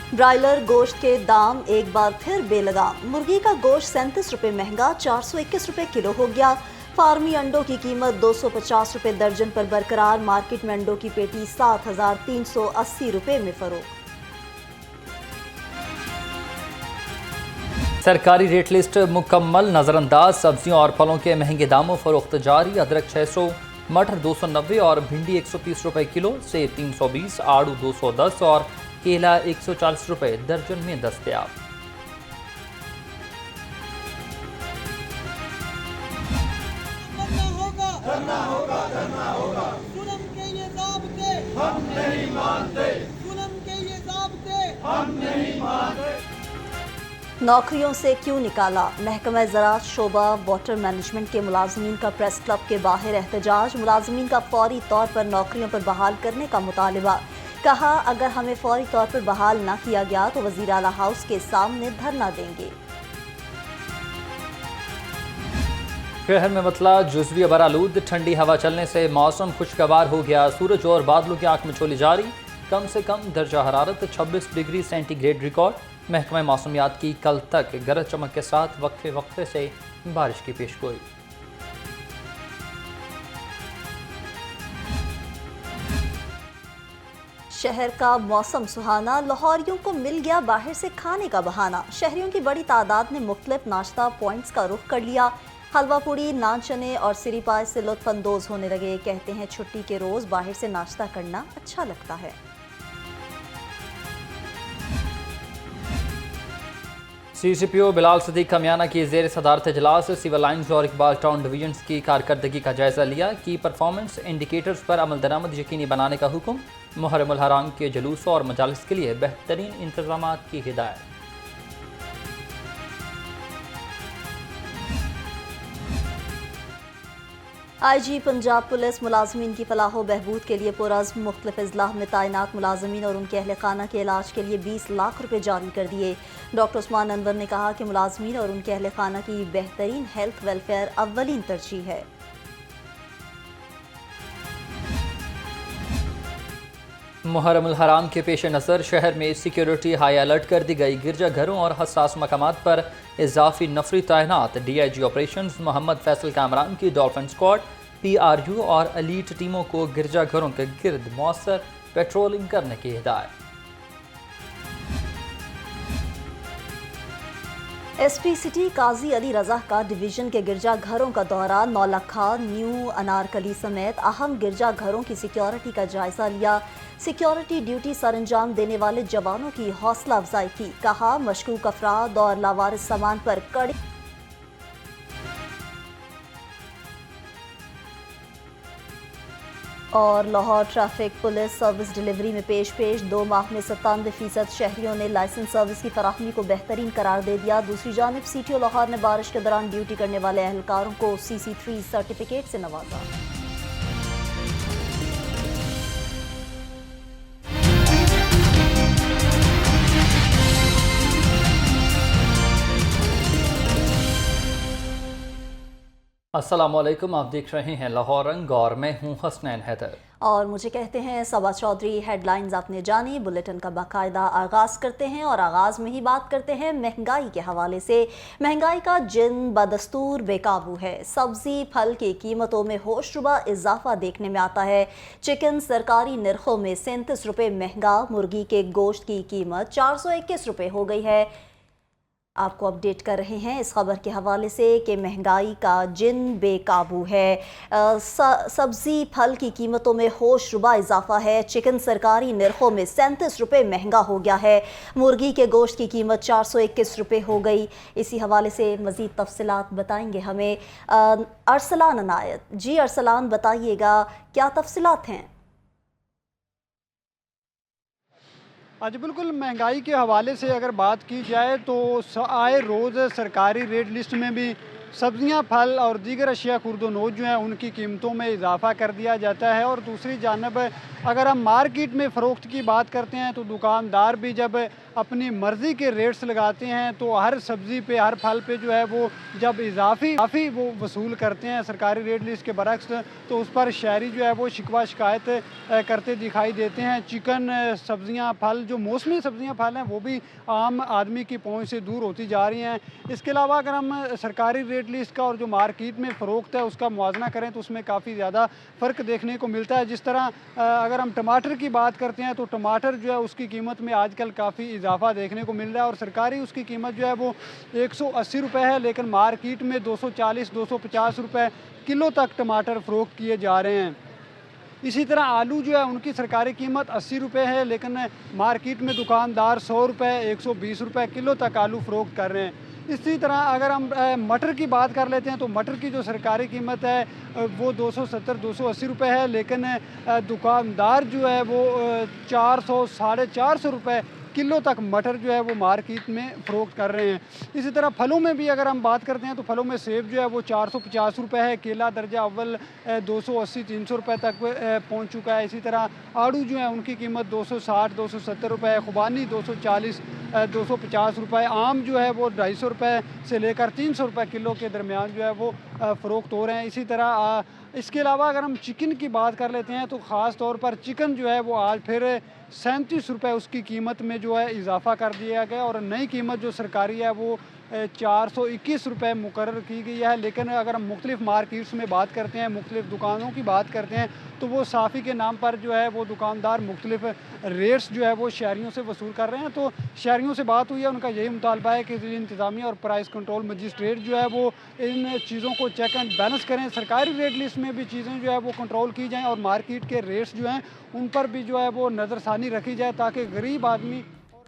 Broiler गोश्त के दाम एक बार फिर बेलगाम। मुर्गी का गोश्त 37 रुपये महंगा 421 रुपये किलो हो गया। फार्मी अंडों की कीमत 250 रुपये दर्जन पर बरकरार। मार्केट में अंडों की पेटी 7,380 रुपये में फरोख्त। सरकारी रेट लिस्ट मुकम्मल, नज़रअंदाज। सब्जियों और फलों के महंगे दामों फरोख्त जारी। अदरक 600, मटर 290 और भिंडी 130 रुपये किलो, सेब 320, आड़ू 210 और केला 140 रुपये दर्जन में दस्तयाब। धरना होगा, धरना होगा। जुल्म के ये ज़ाब्ते हम नहीं मानते, जुल्म के ये ज़ाब्ते हम नहीं मानते। नौकरियों से क्यों निकाला? महकमा ज़राअत शोबा वाटर मैनेजमेंट के मुलाजमीन का प्रेस क्लब के बाहर एहतजाज। मुलाजमीन का फौरी तौर पर नौकरियों पर बहाल करने का मुतालबा। कहा, अगर हमें फौरी तौर पर बहाल न किया गया तो वज़ीर आला हाउस के सामने धरना देंगे। शहर में मतला जुज़वी बरालूद। ठंडी हवा चलने से मौसम खुशगवार हो गया। सूरज और बादलों की आंख मिचौली जारी। कम से कम दर्जा हरारत 26 डिग्री सेंटीग्रेड रिकॉर्ड। महकमा मौसमियात की कल तक गरज चमक के साथ वक्फे वक्फे से बारिश की पेशगोई। शहर का मौसम सुहाना। लाहौरियों को मिल गया बाहर से खाने का बहाना। शहरियों की बड़ी तादाद ने मुख्तलिफ नाश्ता पॉइंट्स का रुख कर लिया। हलवा पूड़ी, नान चने और सिरी पाए से लुत्फानंदोज होने लगे। कहते हैं छुट्टी के रोज़ बाहर से नाश्ता करना अच्छा लगता है। CCPO बिलाल सदीक खमियाना की ज़ेर सदारत इजलास। सिविल लाइन्स और इकबाल टाउन डिवीजन्स की कारकर्दगी का जायजा लिया। की परफॉर्मेंस इंडिकेटर्स पर अमल दरामद यकीनी बनाने का हुक्म। मुहर्रम उल हराम के जुलूस और मजालिस के लिए बेहतरीन इंतजामात की हिदायत। IG पंजाब पुलिस मुलाजमीन की फलाह बहबूद के लिए पुरज़्म मुख्तलिफ अजलाह में तैनात मुलाजमीन और उनके अहल खाना के इलाज के लिए 20 लाख रुपये जारी कर दिए। डॉक्टर उस्मान अनवर ने कहा कि मुलाजमीन और उनके अहल खाना की बेहतरीन हेल्थ वेलफेयर अव्वलीन तरजीह है। मुहर्रम उल हराम के पेश नज़र शहर में सिक्योरिटी हाई अलर्ट कर दी गई। गिरजाघरों और हसास मकामात पर इजाफी नफरी तैनात। DIG ऑपरेशंस मोहम्मद फैसल कामरान की डॉल्फिन स्क्वाड, PRU और एलीट टीमों को गिरजाघरों के गिर्द मौसर पेट्रोलिंग करने की हिदायत। SP सिटी काजी अली रजा का डिवीजन के गिरजाघरों का दौरा। नौलखा, न्यू अनारकली समेत अहम गिरजाघरों की सिक्योरिटी का जायजा लिया। सिक्योरिटी ड्यूटी सरअंजाम देने वाले जवानों की हौसला अफजाई की। कहा, मशकूक अफराद और लावारिस सामान पर कड़ी और Lahore traffic police service delivery में पेश 2 माह में 97% शहरियों ने लाइसेंस सर्विस की फराहमी को बेहतरीन करार दे दिया। दूसरी जानिब CTO लाहौर ने बारिश के दौरान ड्यूटी करने वाले अहलकारों को CC3 सर्टिफिकेट से नवाजा। अस्सलामुअलैकुम, आप देख रहे हैं लाहौर रंग और मैं हूं हसनैन हैदर। और मुझे कहते हैं सबा चौधरी। हेडलाइंस आपने जानी। बुलेटिन का बाकायदा आगाज़ करते हैं और आगाज़ में ही बात करते हैं महंगाई के हवाले से। महंगाई का जिन बदस्तूर बेकाबू है। सब्जी फल की कीमतों में होशरुबा इजाफा देखने में आता है। चिकन सरकारी निर्खों में 37 रुपये महंगा। मुर्गी के गोश्त की कीमत 421 रुपये हो गई है। आपको अपडेट कर रहे हैं इस खबर के हवाले से कि महंगाई का जिन बेकाबू है। सब्ज़ी फल की कीमतों में होशरुबा इजाफा है। चिकन सरकारी निर्खों में 37 रुपये महंगा हो गया है। मुर्गी के गोश्त की कीमत 421 रुपये हो गई। इसी हवाले से मज़ीद तफसीलात बताएंगे हमें अरसलान अनायत। जी अरसलान, बताइएगा क्या तफसीलात हैं? आज बिल्कुल महंगाई के हवाले से अगर बात की जाए तो आए रोज़ सरकारी रेट लिस्ट में भी सब्जियां, फल और दीगर अशिया खुर्द-ओ-नोश जो हैं उनकी कीमतों में इजाफा कर दिया जाता है। और दूसरी जानब अगर हम मार्केट में फ़रोख्त की बात करते हैं तो दुकानदार भी जब अपनी मर्ज़ी के रेट्स लगाते हैं तो हर सब्ज़ी पे, हर फल पे जो है वो जब काफ़ी वो वसूल करते हैं सरकारी रेट लिस्ट के बरक्स, तो उस पर शहरी जो है वो शिकवा शिकायत करते दिखाई देते हैं। चिकन, सब्ज़ियाँ, फल, जो मौसमी सब्ज़ियाँ, फल हैं वो भी आम आदमी की पहुँच से दूर होती जा रही हैं। इसके अलावा अगर हम सरकारी रेट लिस्ट का और जो मार्केट में फ़रोख्त है उसका मुआवजा करें तो उसमें काफ़ी ज़्यादा फ़र्क देखने को मिलता है। जिस तरह अगर हम टमाटर की बात करते हैं तो टमाटर जो है उसकी कीमत में आजकल काफ़ी इजाफा देखने को मिल रहा है और सरकारी उसकी कीमत जो है वो 180 रुपये है, लेकिन मार्केट में 240-250 रुपये किलो तक टमाटर फ़रोख्त किए जा रहे हैं। इसी तरह आलू जो है उनकी सरकारी कीमत 80 रुपये है, लेकिन मार्केट में दुकानदार 100 रुपये, 120 रुपये किलो तक आलू फ़रोख्त कर रहे हैं। इसी तरह अगर हम मटर की बात कर लेते हैं तो मटर की जो सरकारी कीमत है वो 270-280 रुपये है, लेकिन दुकानदार जो है वो 400, 450 रुपये किलो तक मटर जो है वो मार्केट में फ़रोख्त कर रहे हैं। इसी तरह फलों में भी अगर हम बात करते हैं तो फलों में सेब जो है वो 450 रुपये है, केला दर्जा अव्वल 280-300 रुपये तक पहुंच चुका है। इसी तरह आड़ू जो है उनकी कीमत 260-270 रुपये है, खुबानी 240-250 रुपये, आम जो है वो 250 रुपये से लेकर 300 रुपये किलो के दरमियान जो है वो फ़रोख्त हो रहे हैं। इसी तरह इसके अलावा अगर हम चिकन की बात कर लेते हैं तो ख़ास तौर पर चिकन जो है वो आज फिर 37 रुपये उसकी कीमत में जो है इजाफ़ा कर दिया गया और नई कीमत जो सरकारी है वो 421 रुपये मुकर्रर की गई है। लेकिन अगर हम मुख्तलिफ़ मार्केट्स में बात करते हैं, मुख्तलिफ़ दुकानों की बात करते हैं तो वो साफ़ी के नाम पर जो है वो दुकानदार मुख्तलिफ़ रेट्स जो है वो शहरियों से वसूल कर रहे हैं। तो शहरियों से बात हुई है, उनका यही मुतालबा है कि ज़िली इंतज़ामिया और प्राइस कंट्रोल मजिस्ट्रेट जो है वो इन चीज़ों को चेक एंड बैलेंस करें, सरकारी रेट लिस्ट में भी चीज़ें जो है वो कंट्रोल की जाएँ और मार्केट के रेट्स जो हैं उन पर भी जो है वो नज़रसानी रखी जाए ताकि गरीब आदमी।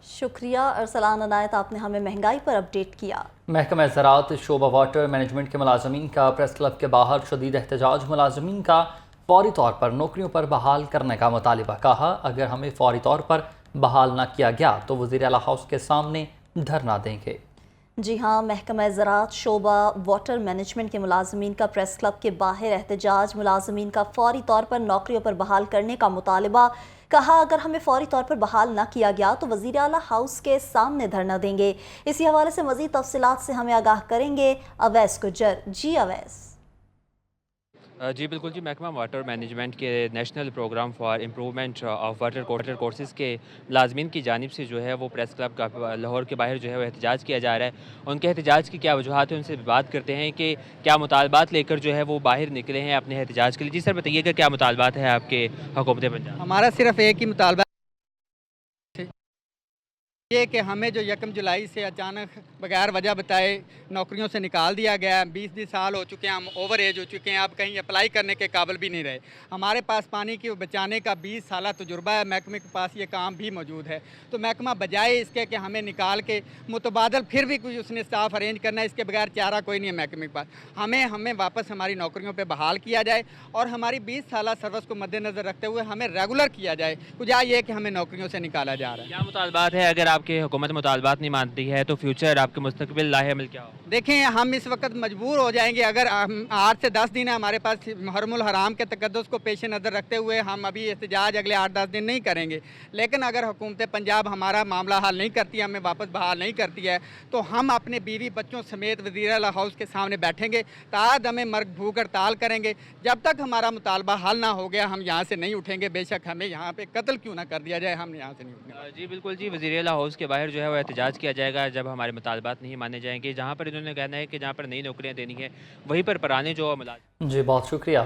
शुक्रिया अरसलान अनायत, आपने हमें महंगाई पर अपडेट किया। महकमा ज़राअत शोबा वाटर मैनेजमेंट के मुलाजमीन का प्रेस क्लब के बाहर शदीद एहतजाज, मुलाजमीन का फौरी तौर पर नौकरियों पर बहाल करने का मुतालिबा। कहा अगर हमें फौरी तौर पर बहाल न किया गया तो वज़ीर आला हाउस के सामने धरना देंगे। जी हाँ, महकमा ज़राअत शोबा वाटर मैनेजमेंट के मुलाजमीन का प्रेस क्लब के बाहर एहतजाज, मुलाजमीन का फौरी तौर पर नौकरियों पर बहाल करने का मुतालिबा। कहा अगर हमें फौरी तौर पर बहाल न किया गया तो वज़ीर आला हाउस के सामने धरना देंगे। इसी हवाले से मज़ीद तफसीलात से हमें आगाह करेंगे अवैस गुज्जर। जी अवैस। जी बिल्कुल जी, महकमा वाटर मैनेजमेंट के national programme for improvement of water courses के मुलाजमीन की जानिब से जो है वो प्रेस क्लब का लाहौर के बाहर जो है वो एहतजाज किया जा रहा है। उनके एहतजाज की क्या वजूहत है, उनसे बात करते हैं कि क्या मुतालबात लेकर जो है वो बाहर निकले हैं अपने एहतजाज के लिए। जी सर बताइएगा क्या मुतालबात है आपके हुकूमत पंजाब? हमारा सिर्फ एक ही मुतालबा ये कि हमें जो 1 जुलाई से अचानक बगैर वजह बताए नौकरियों से निकाल दिया गया। 20 साल हो चुके हैं, हम ओवर एज हो चुके हैं, अब कहीं अप्लाई करने के काबिल भी नहीं रहे। हमारे पास पानी की बचाने का 20 साल तजुर्बा है, महकमे के पास ये काम भी मौजूद है। तो महकमा बजाय इसके कि हमें निकाल के मुतबादल फिर भी कुछ उसने स्टाफ अरेंज करना है, इसके बगैर चारा कोई नहीं है महकमे के पास। हमें वापस हमारी नौकरियों पर बहाल किया जाए और हमारी 20 साल सर्विस को मद्देनज़र रखते हुए हमें रेगुलर किया जाए, कुछ ये कि हमें नौकरियों से निकाला जा रहा है। क्या मुतालबात है, अगर आपके हुकूमत मुतालबात नहीं मानती है तो फ्यूचर आपके मुस्तकबिल लाहेमिल क्या हो? देखें, हम इस वक्त मजबूर हो जाएंगे अगर 8 से 10 दिन है हमारे पास मुहर्रमुल हराम के तकद्दुस को पेश नज़र रखते हुए हम अभी एहतजाज अगले 8-10 दिन नहीं करेंगे। लेकिन अगर हुकूमत पंजाब हमारा मामला हल नहीं करती है, हमें वापस बहाल नहीं करती है, तो हम अपने बीवी बच्चों समेत वज़ीर आला हाउस के सामने बैठेंगे, ताद हमें मर्ग भूख हड़ताल करेंगे। जब तक हमारा मुतालबा हल ना हो गया हम यहाँ से नहीं उठेंगे, बेशक हमें यहाँ पे कत्ल क्यों ना कर दिया जाए, हम यहाँ से नहीं उठेंगे। जी बिल्कुल जी, वज़ीर आला हाउस के बाहर जो है वो एहतजाज किया जाएगा जब हमारे मुतालबात नहीं माने जाएंगे। जहाँ पर इन्होंने कहना है कि जहाँ पर नई नौकरियाँ देनी है वहीं पर पुराने जो मुलाजिम। जी बहुत शुक्रिया।